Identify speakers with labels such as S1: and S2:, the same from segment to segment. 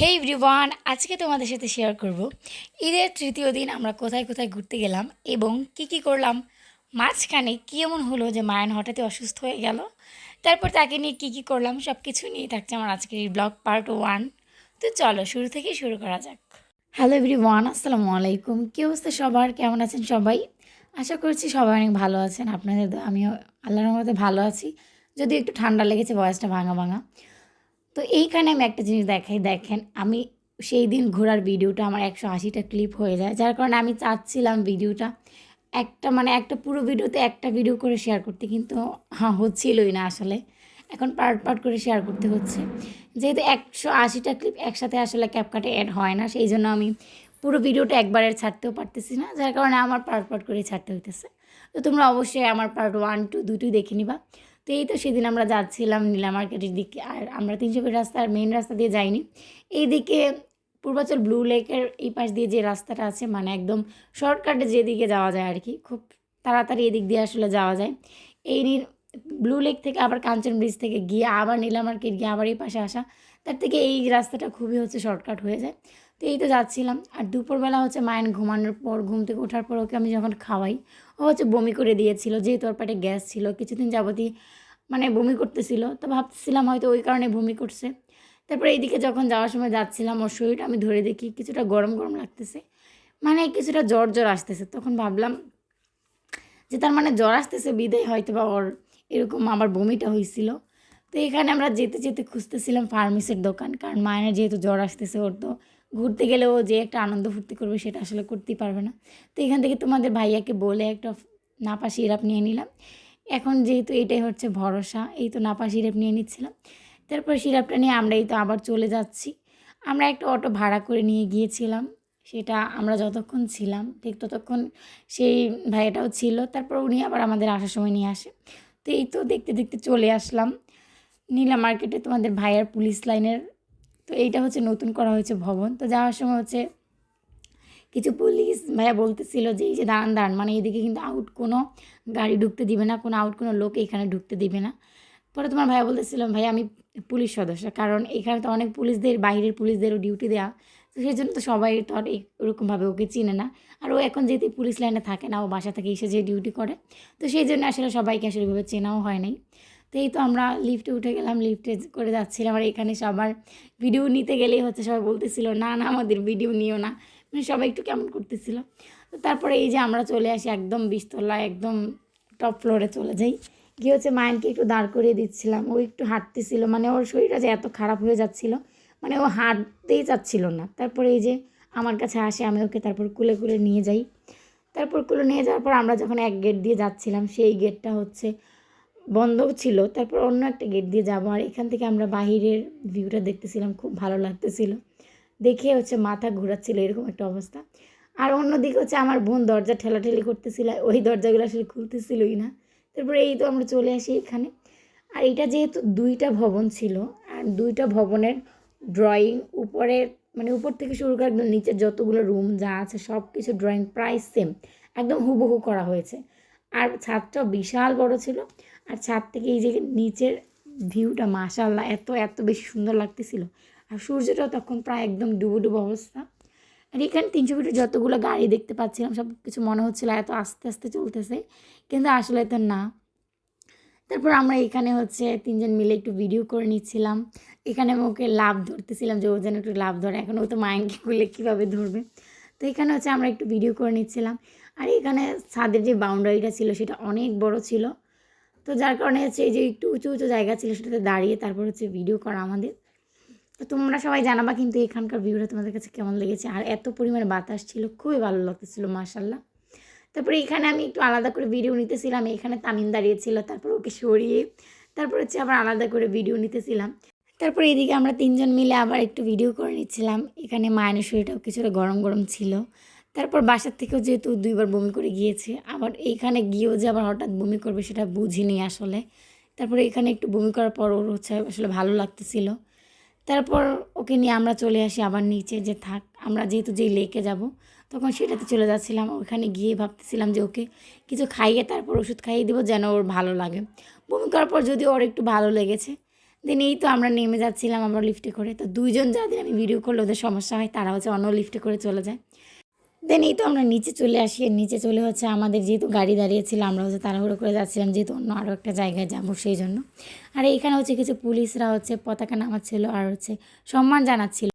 S1: হে everyone, আজকে তোমাদের সাথে শেয়ার করব ঈদের তৃতীয় দিন আমরা কোথায় কোথায় ঘুরতে গেলাম এবং কি কি করলাম। মাঝখানে কী এমন হলো যে মায়ান হঠাৎই অসুস্থ হয়ে গেল, তারপর তাকে নিয়ে কী কী করলাম সব কিছু নিয়ে থাকছে আমার আজকের এই ব্লগ পার্ট 1। তো চলো শুরু থেকেই শুরু করা যাক। হ্যালো এভরিওয়ান, আসসালামু আলাইকুম। কী অবস্থা সবার, কেমন আছেন সবাই? আশা করছি সবাই অনেক ভালো আছেন। আপনাদের আমিও আল্লাহর রহমতে ভালো আছি, যদি একটু ঠান্ডা লেগেছে, ভয়েসটা ভাঙা ভাঙা। তো এইখানে আমি একটা জিনিস দেখাই, দেখেন আমি সেই দিন ঘোরার ভিডিওটা আমার 180টা ক্লিপ হয়ে যায়, যার কারণে আমি চাচ্ছিলাম ভিডিওটা একটা পুরো ভিডিওতে একটা ভিডিও করে শেয়ার করতে, কিন্তু হ্যাঁ হচ্ছিলই না আসলে। এখন পার্ট পার্ট করে শেয়ার করতে হচ্ছে, যেহেতু 180টা ক্লিপ একসাথে আসলে ক্যাপকাটে অ্যাড হয় না, সেই জন্য আমি পুরো ভিডিওটা একবারে ছাড়তেও পারতেছি না, যার কারণে আমার পার্ট পার্ট করে ছাড়তে হইতেছে। তো তোমরা অবশ্যই আমার পার্ট 1, 2 দুটোই দেখে নিবা। তো এই তো সেদিন আমরা যাচ্ছিলাম নীলা মার্কেটের দিকে, আর আমরা 300 ফিট রাস্তার মেইন রাস্তা দিয়ে যাইনি, এইদিকে পূর্বাচল ব্লু লেকের এই পাশ দিয়ে যে রাস্তাটা আছে, মানে একদম শর্টকাটে যেদিকে যাওয়া যায় আর কি, খুব তাড়াতাড়ি এদিক দিয়ে আসলে যাওয়া যায়। এই ব্লু লেক থেকে আবার কাঞ্চন ব্রিজ থেকে গিয়ে আবার নীলা মার্কেট গিয়ে আবার এই পাশে আসা, তার থেকে এই রাস্তাটা খুবই শর্টকাট হয়ে যায়। তো এই তো যাচ্ছিলাম, আর দুপুরবেলা মায়ের ঘুমানোর পর, ঘুম থেকে ওঠার পর ওকে আমি যখন খাওয়াই, ও বমি করে দিয়েছিল, যেহেতু ওর পেটে গ্যাস ছিল কিছুদিন যাবতই, মানে বমি করতেছিল। তো ভাবতেছিলাম হয়তো ওই কারণে বমি করছে। তারপরে এইদিকে যখন যাওয়ার সময় যাচ্ছিলাম, ওর শরীরটা আমি ধরে দেখি কিছুটা গরম গরম লাগতেছে, মানে কিছুটা জ্বর জ্বর আসতেছে। তখন ভাবলাম যে তার মানে জ্বর আসতেছে বিদায় হয়তো বা ওর এরকম আমার বমিটা হয়েছিল। তো এখানে আমরা যেতে যেতে খুঁজতেছিলাম ফার্মেসির দোকান, কারণ মায়ের যেহেতু জ্বর আসতেছে, ওর তো ঘুরতে গেলেও যে একটা আনন্দ ফুর্তি করবে সেটা আসলে করতেই পারবে না। তো এখান থেকে তোমাদের ভাইয়াকে বলে একটা নাপা সিরাপ নিয়ে নিলাম। এখন যেহেতু এটাই ভরসা, এই তো নাপা সিরাপ নিয়ে নিচ্ছিলাম। তারপর সিরাপটা নিয়ে আমরা এই তো আবার চলে যাচ্ছি। আমরা একটা অটো ভাড়া করে নিয়ে গিয়েছিলাম, সেটা আমরা যতক্ষণ ছিলাম ঠিক ততক্ষণ সেই ভাইয়াটাও ছিল, তারপর উনি আবার আমাদের আসার সময় নিয়ে আসে। তো এই তো দেখতে দেখতে চলে আসলাম নীলা মার্কেটে, তোমাদের ভাইয়ার পুলিশ লাইনের। তো এইটা নতুন করা হয়েছে ভবন। তো যাওয়ার সময় কিছু পুলিশ ভাইয়া বলতেছিল যে এই যে দাঁড়ান দাঁড়ান, মানে এদিকে কিন্তু আউট কোনো গাড়ি ঢুকতে দিবে না, কোনো আউট কোনো লোক এখানে ঢুকতে দিবে না। পরে তোমার ভাইয়া বলতেছিলাম ভাইয়া আমি পুলিশ সদস্য, কারণ এখানে তো অনেক পুলিশদের, বাইরের পুলিশদেরও ডিউটি দেওয়া, তো সেই জন্য তো সবাই তো আর ওরকমভাবে ওকে চিনে না। আর ও এখন যেহেতু পুলিশ লাইনে থাকে না, ও বাসা থেকে এসে যে ডিউটি করে, তো সেই জন্য আসলে সবাইকে আসলে ওইভাবে চেনাও হয় নাই। তো এই তো আমরা লিফটে উঠে গেলাম, লিফটে করে যাচ্ছিলাম, আর এখানে সবার ভিডিও নিতে গেলেই সবাই বলতেছিল না না আমাদের ভিডিও নিও না, মানে সবাই একটু কেমন করতেছিল। তো তারপরে এই যে আমরা চলে আসি একদম 20 তলায়, একদম টপ ফ্লোরে চলে যাই। গিয়ে মায়ানকে একটু দাঁড় করিয়ে দিচ্ছিলাম, ও একটু হাঁটতেছিল, মানে ওর শরীরটা যে এত খারাপ হয়ে যাচ্ছিল, মানে ও হাঁটতেই চাচ্ছিল না। তারপরে এই যে আমার কাছে আসে, আমি ওকে তারপর কুলে কুলে নিয়ে যাই। তারপর কুলে নিয়ে যাওয়ার পর আমরা যখন এক গেট দিয়ে যাচ্ছিলাম, সেই গেটটা বন্ধ ছিল, তারপর অন্য একটা গেট দিয়ে যাবো, আর এখান থেকে আমরা বাহিরের ভিউটা দেখতেছিলাম, খুব ভালো লাগতেছিল দেখে মাথা ঘোরাচ্ছিল এরকম একটা অবস্থা। আর অন্যদিকে আমার বোন দরজা ঠেলাঠেলি করতেছিল, ওই দরজাগুলো আসলে খুলতেছিলই না। তারপরে এই তো আমরা চলে আসি এখানে। আর এটা যেহেতু 2টা ভবন ছিল, আর 2টা ভবনের ড্রয়িং উপরে, মানে উপর থেকে শুরু করে একদম নিচের যতগুলো রুম যা আছে সব কিছু ড্রয়িং প্রায় সেম, একদম হুবহু করা হয়েছে। আর ছাদটাও বিশাল বড় ছিল, আর ছাদ থেকে এই যে নিচের ভিউটা মাশাআল্লাহ এত এত বেশি সুন্দর লাগতেছিল। আর সূর্যটাও তখন প্রায় একদম ডুবো ডুবো অবস্থা। আর এখানে 300 ফিটের যতগুলো গাড়ি দেখতে পাচ্ছিলাম, সব কিছু মনে হচ্ছিল এত আস্তে আস্তে চলতেছে, কিন্তু আসলে তো না। তারপর আমরা এখানে 3জন মিলে একটু ভিডিও করে নিচ্ছিলাম। এখানে আমি ওকে লাভ ধরতেছিলাম যে ও যেন একটু লাভ ধরে, এখন ও তো মায়াঙ্কি করলে কীভাবে ধরবে। তো এখানে আমরা একটু ভিডিও করে নিচ্ছিলাম। আর এখানে ছাদের যে বাউন্ডারিটা ছিল সেটা অনেক বড় ছিল, তো যার কারণে এই যে একটু উঁচু উঁচু জায়গা ছিল, সেটাতে দাঁড়িয়ে তারপর ভিডিও করা আমাদের। তো তোমরা সবাই জানাবা কিন্তু এখানকার ভিউটা তোমাদের কাছে কেমন লেগেছে। আর এত পরিমাণে বাতাস ছিল, খুবই ভালো লাগতেছিল মাশাআল্লাহ। তারপরে এখানে আমি একটু আলাদা করে ভিডিও নিতেছিলাম, এখানে তামিম দাঁড়িয়েছিল, তারপর ওকে সরিয়ে তারপর আবার আলাদা করে ভিডিও নিতেছিলাম। তারপর এদিকে আমরা 3জন মিলে আবার একটু ভিডিও করে নিচ্ছিলাম। এখানে মায়ের শরীরটাও কিছুটা গরম গরম ছিল। তারপর বাসার থেকেও যেহেতু 2বার বমি করে গিয়েছে, আবার এইখানে গিয়েও যে আবার হঠাৎ বমি করবে সেটা বুঝিনি আসলে। তারপরে এখানে একটু বমি করার পর ওর আসলে ভালো লাগতেছিল। তারপর ওকে নিয়ে আমরা চলে আসি আবার নিচে, যে থাক আমরা যেহেতু যেই লেকে যাব তখন সেটাতে চলে যাচ্ছিলাম। ওখানে গিয়ে ভাবতেছিলাম যে ওকে কিছু খাইয়ে তারপর ওষুধ খাইয়ে দেবো যেন ওর ভালো লাগে। বমি করার পর যদি ওর একটু ভালো লেগেছে, দেন এই তো আমরা নেমে যাচ্ছিলাম আমরা লিফটে করে। তো দুইজন যাদের আমি ভিডিও করলে ওদের সমস্যা হয়, তারা হচ্ছে অন্য লিফটে করে চলে যায়। দেন এই তো আমরা নিচে চলে আসি। আর নিচে চলে হচ্ছে আমাদের যেহেতু গাড়ি দাঁড়িয়েছিল, আমরা হচ্ছে তাড়াহুড়ো করে যাচ্ছিলাম যেহেতু অন্য আরও একটা জায়গায় যাব সেই জন্য। আর এইখানে হচ্ছে কিছু পুলিশরা হচ্ছে পতাকা নামাচ্ছিল আর হচ্ছে সম্মান জানাচ্ছিল।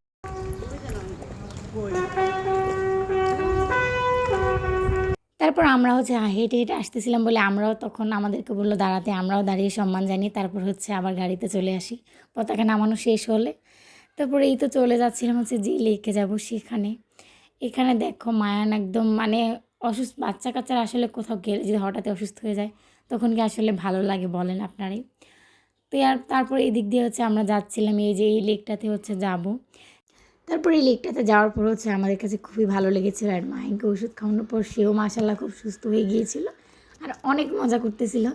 S1: তারপর আমরা হচ্ছে হেঁটে হেঁটে আসতেছিলাম বলে আমরাও তখন আমাদেরকে বললো দাঁড়াতে, আমরাও দাঁড়িয়ে সম্মান জানিয়ে তারপর হচ্ছে আবার গাড়িতে চলে আসি পতাকা নামানো শেষ হলে। তারপরে এই তো চলে যাচ্ছিলাম হচ্ছে যে লেকে যাব সেখানে। এখানে দেখো মায়ান একদম মানে অসুস্থ, বাচ্চা কাচ্চারা আসলে কোথাও গেলে যদি হঠাৎ অসুস্থ হয়ে যায় তখন কি আসলে ভালো লাগে বলেন আপনারাই। তো আর তারপর এই দিক দিয়ে হচ্ছে আমরা যাচ্ছিলাম, এই যে এই লেকটাতে হচ্ছে যাব। তারপর এই লেকটাতে যাওয়ার পর হচ্ছে আমাদের কাছে খুবই ভালো লেগেছিল। আর মাহিনকে ওষুধ খাওয়ানোর পর সেও মাশাল্লাহ খুব সুস্থ হয়ে গিয়েছিল আর অনেক মজা করতেছিল।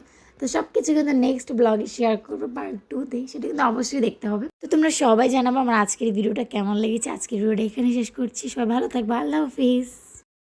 S1: তো সব কিছু কিন্তু নেক্সট ব্লগে শেয়ার করবো পার্ট 2-তে, সেটা কিন্তু অবশ্যই দেখতে হবে। তো তোমরা সবাই জানাবো আমার আজকের ভিডিওটা কেমন লেগেছে। আজকের ভিডিওটা এখানে শেষ করছি, সবাই ভালো থাকবে, আল্লাহ হাফিজ।